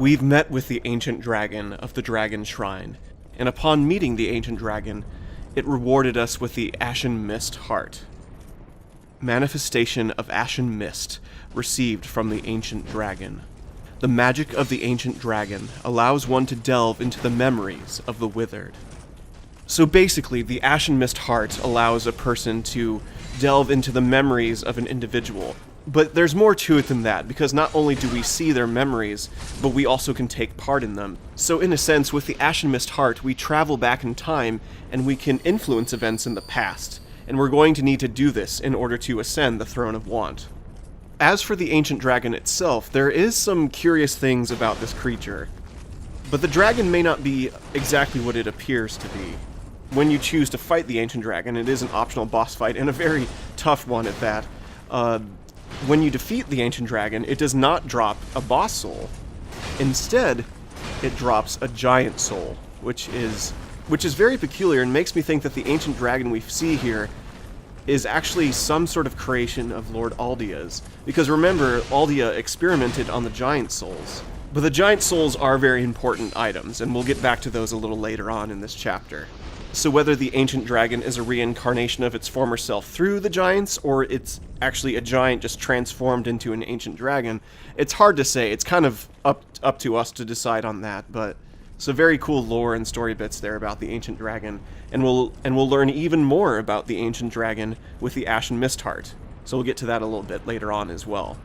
We've met with the ancient dragon of the Dragon Shrine, and upon meeting the ancient dragon, it rewarded us with the Ashen Mist Heart. Manifestation of Ashen Mist received from the ancient dragon. The magic of the ancient dragon allows one to delve into the memories of the withered. So basically, the Ashen Mist Heart allows a person to delve into the memories of an individual. But there's more to it than that, because not only do we see their memories, but we also can take part in them. So in a sense, with the Ashen Mist Heart, we travel back in time, and we can influence events in the past. And we're going to need to do this in order to ascend the Throne of Want. As for the ancient dragon itself, there is some curious things about this creature. But the dragon may not be exactly what it appears to be. When you choose to fight the ancient dragon, it is an optional boss fight, and a very tough one at that. When you defeat the ancient dragon, it does not drop a boss soul. Instead, it drops a giant soul, which is very peculiar and makes me think that the ancient dragon we see here is actually some sort of creation of Lord Aldia's. Because remember, Aldia experimented on the giant souls. But the giant souls are very important items, and we'll get back to those a little later on in this chapter. So whether the ancient dragon is a reincarnation of its former self through the giants, or it's actually a giant just transformed into an ancient dragon, it's hard to say. It's kind of up to us to decide on that, but some very cool lore and story bits there about the ancient dragon, and we'll learn even more about the ancient dragon with the Ashen Mist Heart. So we'll get to that a little bit later on as well.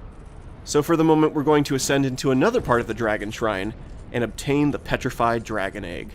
So for the moment, we're going to ascend into another part of the Dragon Shrine and obtain the Petrified Dragon Egg.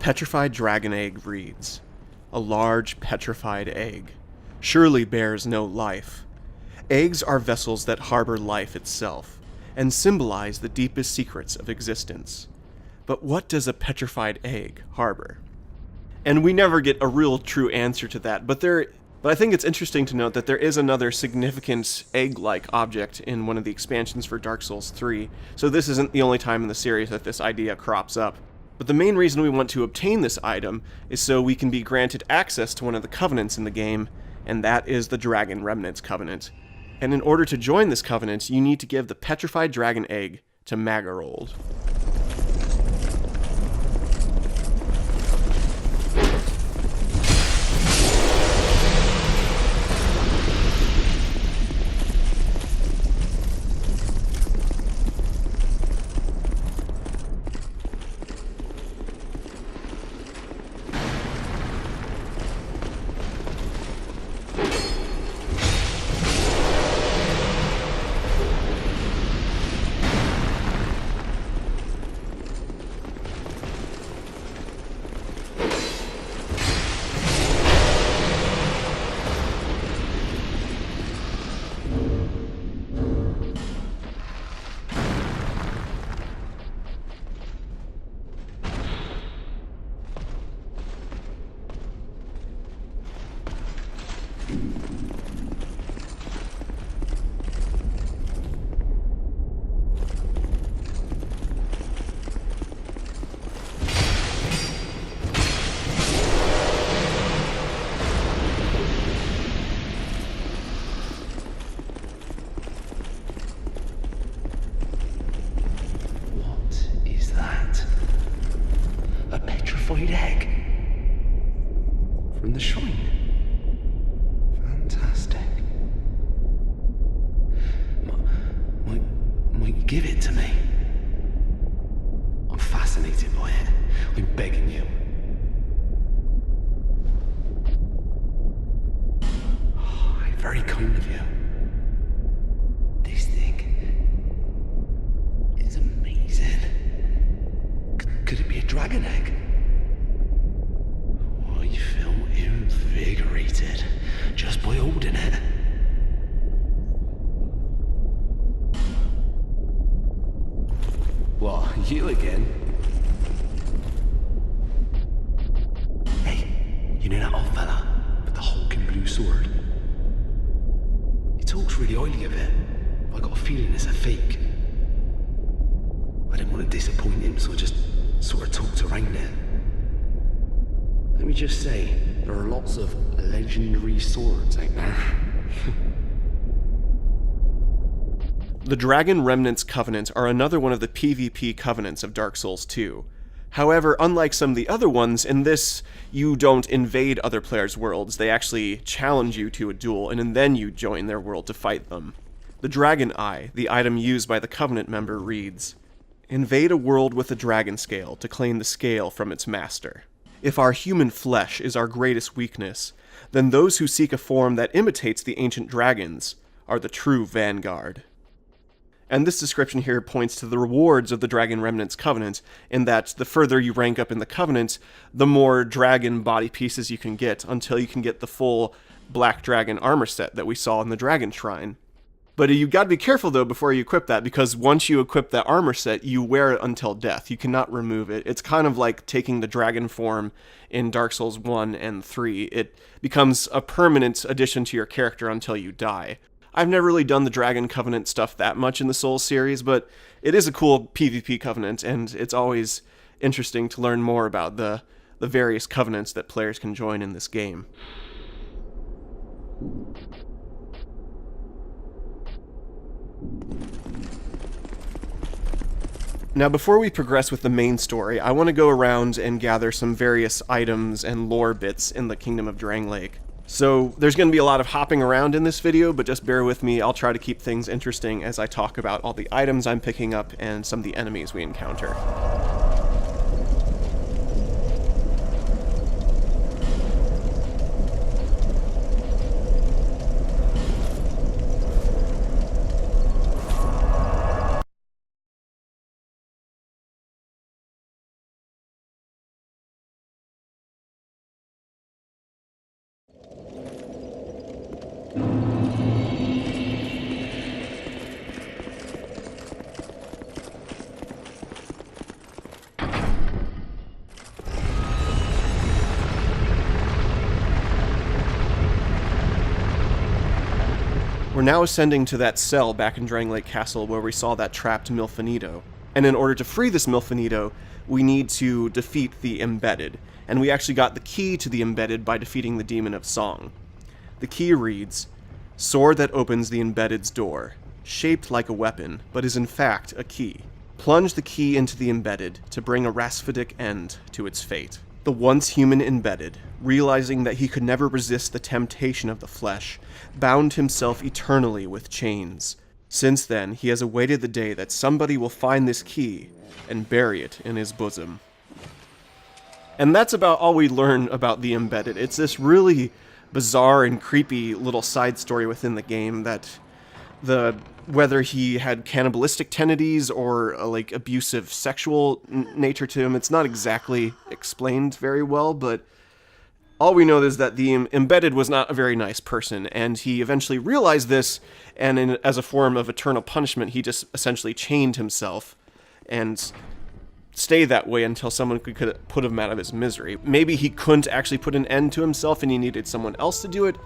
Petrified Dragon Egg reads, "A large petrified egg surely bears no life. Eggs are vessels that harbor life itself, and symbolize the deepest secrets of existence. But what does a petrified egg harbor?" And we never get a real true answer to that, but there But I think it's interesting to note that there is another significant egg-like object in one of the expansions for Dark Souls 3, so this isn't the only time in the series that this idea crops up. But the main reason we want to obtain this item is so we can be granted access to one of the covenants in the game, and that is the Dragon Remnants Covenant. And in order to join this covenant, you need to give the petrified dragon egg to Magarold. Egg from the shrine. Fantastic. Might you give it to me? I'm fascinated by it. I'm begging you. Oh, very kind of you. This thing is amazing. Could it be a dragon egg? I feel invigorated just by holding it. What, you again? Hey, you know that old fella with the hulking blue sword? He talks really highly of it. I got a feeling it's a fake. I didn't want to disappoint him, so I just sort of talked around it. Let me just say, there are lots of legendary swords out there. The Dragon Remnants Covenant are another one of the PvP covenants of Dark Souls 2. However, unlike some of the other ones, in this, you don't invade other players' worlds. They actually challenge you to a duel, and then you join their world to fight them. The Dragon Eye, the item used by the Covenant member, reads, "Invade a world with a dragon scale to claim the scale from its master. If our human flesh is our greatest weakness, then those who seek a form that imitates the ancient dragons are the true vanguard." And this description here points to the rewards of the Dragon Remnants Covenant, in that the further you rank up in the Covenant, the more dragon body pieces you can get, until you can get the full Black Dragon armor set that we saw in the Dragon Shrine. But you gotta be careful though before you equip that, because once you equip that armor set, you wear it until death. You cannot remove it. It's kind of like taking the dragon form in Dark Souls 1 and 3. It becomes a permanent addition to your character until you die. I've never really done the Dragon Covenant stuff that much in the Souls series, but it is a cool PvP covenant, and it's always interesting to learn more about the various covenants that players can join in this game. Now, before we progress with the main story, I want to go around and gather some various items and lore bits in the Kingdom of Drangleic. So, there's going to be a lot of hopping around in this video, but just bear with me. I'll try to keep things interesting as I talk about all the items I'm picking up and some of the enemies we encounter. We're now ascending to that cell back in Drangleic Castle where we saw that trapped Milfinito. And in order to free this Milfinito, we need to defeat the Embedded. And we actually got the key to the Embedded by defeating the Demon of Song. The key reads, "Sword that opens the Embedded's door, shaped like a weapon, but is in fact a key. Plunge the key into the Embedded to bring a Rasphidic end to its fate." The once human Embedded, realizing that he could never resist the temptation of the flesh, bound himself eternally with chains. Since then, he has awaited the day that somebody will find this key and bury it in his bosom. And that's about all we learn about the Embedded. It's this really bizarre and creepy little side story within the game that whether he had cannibalistic tendencies or like abusive sexual nature to him, it's not exactly explained very well, but all we know is that the Embedded was not a very nice person, and he eventually realized this, and as a form of eternal punishment, he just essentially chained himself and stay that way until someone could put him out of his misery. Maybe he couldn't actually put an end to himself and he needed someone else to do it,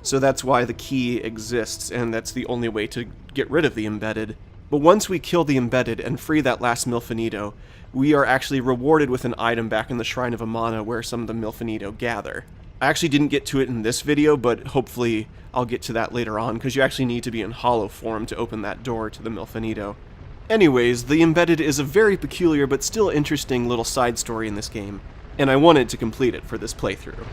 so that's why the key exists, and that's the only way to get rid of the Embedded. But once we kill the Embedded and free that last Milfinito, we are actually rewarded with an item back in the Shrine of Amana where some of the Milfinito gather. I actually didn't get to it in this video, but hopefully I'll get to that later on, because you actually need to be in hollow form to open that door to the Milfinito. Anyways, the Embedded is a very peculiar but still interesting little side story in this game, and I wanted to complete it for this playthrough.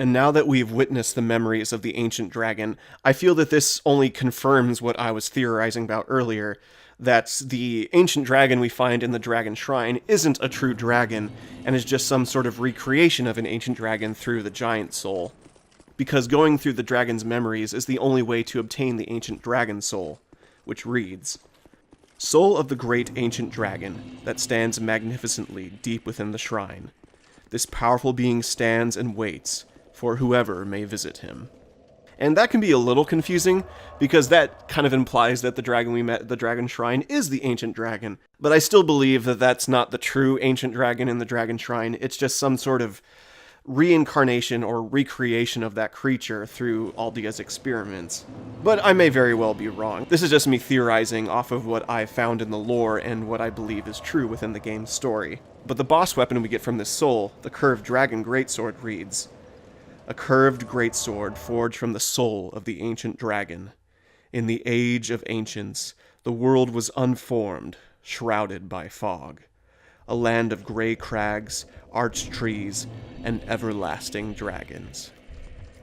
And now that we've witnessed the memories of the ancient dragon, I feel that this only confirms what I was theorizing about earlier, that the ancient dragon we find in the Dragon Shrine isn't a true dragon, and is just some sort of recreation of an ancient dragon through the giant soul. Because going through the dragon's memories is the only way to obtain the ancient dragon soul, which reads, "Soul of the great ancient dragon that stands magnificently deep within the shrine. This powerful being stands and waits for whoever may visit him." And that can be a little confusing, because that kind of implies that the dragon we met at the Dragon Shrine is the ancient dragon. But I still believe that that's not the true ancient dragon in the Dragon Shrine. It's just some sort of reincarnation or recreation of that creature through Aldia's experiments. But I may very well be wrong. This is just me theorizing off of what I found in the lore and what I believe is true within the game's story. But the boss weapon we get from this soul, the curved dragon greatsword, reads, "A curved greatsword forged from the soul of the ancient dragon. In the age of ancients, the world was unformed, shrouded by fog. A land of gray crags, arched trees, and everlasting dragons."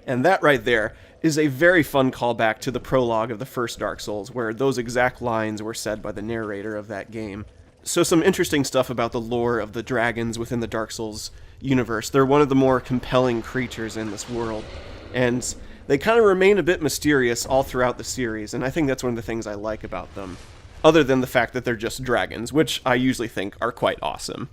And that right there is a very fun callback to the prologue of the first Dark Souls, where those exact lines were said by the narrator of that game. So some interesting stuff about the lore of the dragons within the Dark Souls universe. They're one of the more compelling creatures in this world, and they kind of remain a bit mysterious all throughout the series, and I think that's one of the things I like about them. Other than the fact that they're just dragons, which I usually think are quite awesome.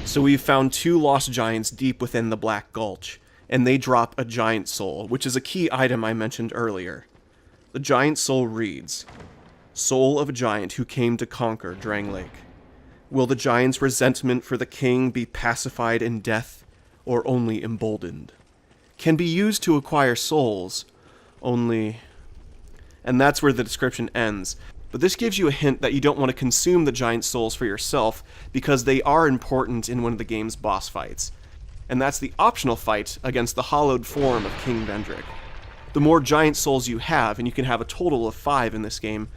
So we've found two lost giants deep within the Black Gulch, and they drop a giant soul, which is a key item I mentioned earlier. The giant soul reads, "Soul of a giant who came to conquer Drangleic. Will the giant's resentment for the king be pacified in death, or only emboldened? Can be used to acquire souls, only..." And that's where the description ends. But this gives you a hint that you don't want to consume the giant souls for yourself, because they are important in one of the game's boss fights. And that's the optional fight against the hollowed form of King Vendrick. The more giant souls you have, and you can have a total of 5 in this game,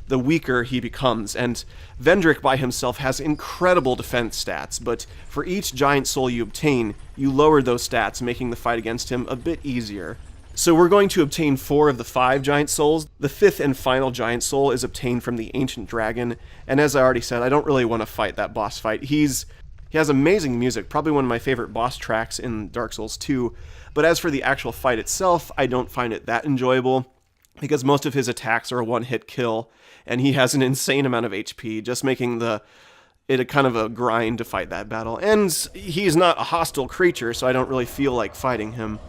the weaker he becomes, and Vendrick by himself has incredible defense stats, but for each giant soul you obtain, you lower those stats, making the fight against him a bit easier. So we're going to obtain 4 of the 5 giant souls. The 5th and final giant soul is obtained from the Ancient Dragon, and as I already said, I don't really want to fight that boss fight. He has amazing music, probably one of my favorite boss tracks in Dark Souls 2, but as for the actual fight itself, I don't find it that enjoyable. because most of his attacks are a one-hit kill, and he has an insane amount of HP, just making it a kind of a grind to fight that battle. And he's not a hostile creature, so I don't really feel like fighting him.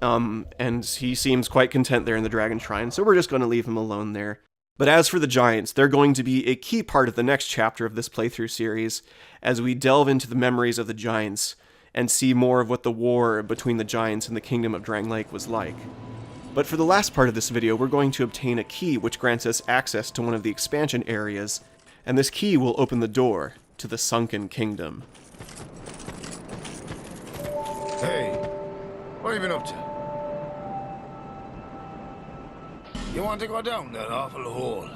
And he seems quite content there in the Dragon Shrine, so we're just going to leave him alone there. But as for the giants, they're going to be a key part of the next chapter of this playthrough series, as we delve into the memories of the giants and see more of what the war between the giants and the kingdom of Drangleic was like. But for the last part of this video, we're going to obtain a key which grants us access to one of the expansion areas, and this key will open the door to the Sunken Kingdom. Hey, what have you been up to? You want to go down that awful hole?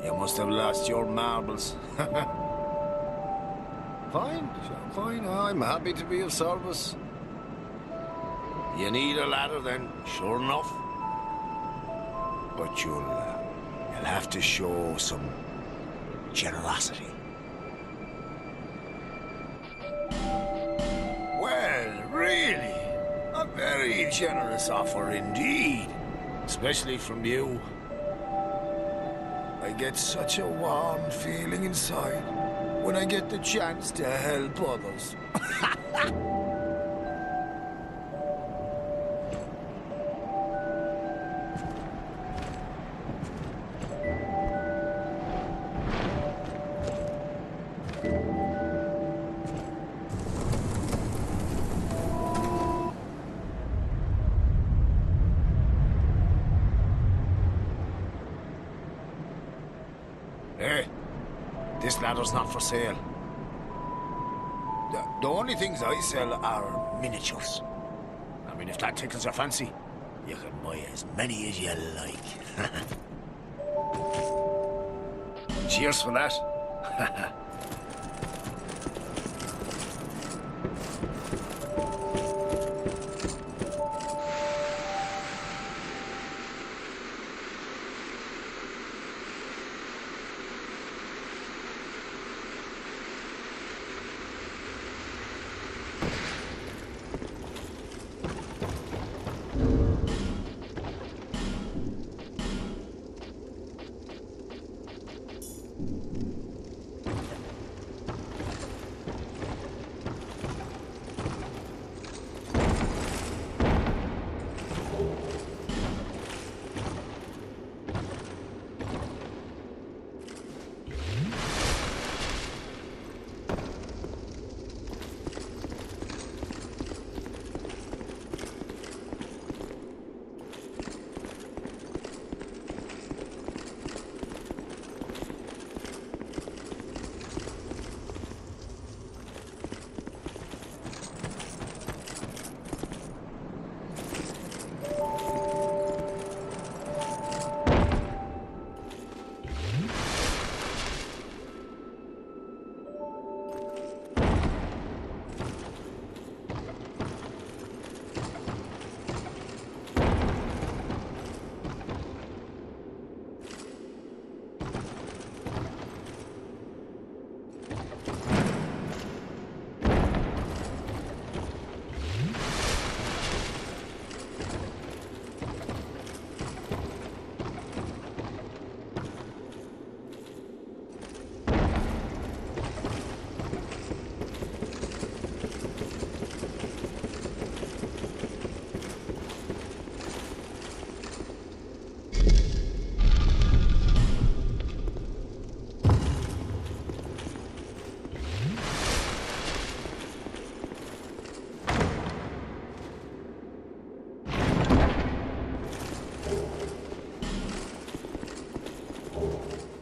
You must have lost your marbles. Fine, sure, fine. I'm happy to be of service. You need a ladder then, sure enough. But you'll have to show some generosity. Well, really, a very generous offer indeed. Especially from you. I get such a warm feeling inside when I get the chance to help others. Hey, this ladder's not for sale. The only things I sell are miniatures. I mean, if that tickles your fancy, you can buy as many as you like. Cheers for that.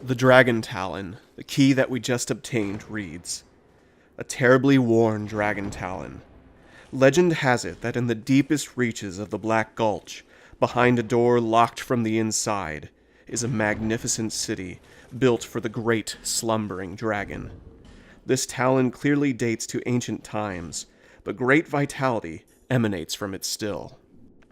The Dragon Talon, the key that we just obtained, reads, "A terribly worn dragon talon. Legend has it that in the deepest reaches of the Black Gulch, behind a door locked from the inside, is a magnificent city built for the great slumbering dragon. This talon clearly dates to ancient times, but great vitality emanates from it still."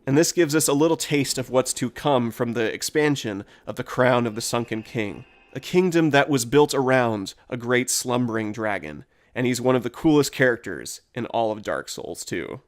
And this gives us a little taste of what's to come from the expansion of the Crown of the Sunken King, a kingdom that was built around a great slumbering dragon, and he's one of the coolest characters in all of Dark Souls 2.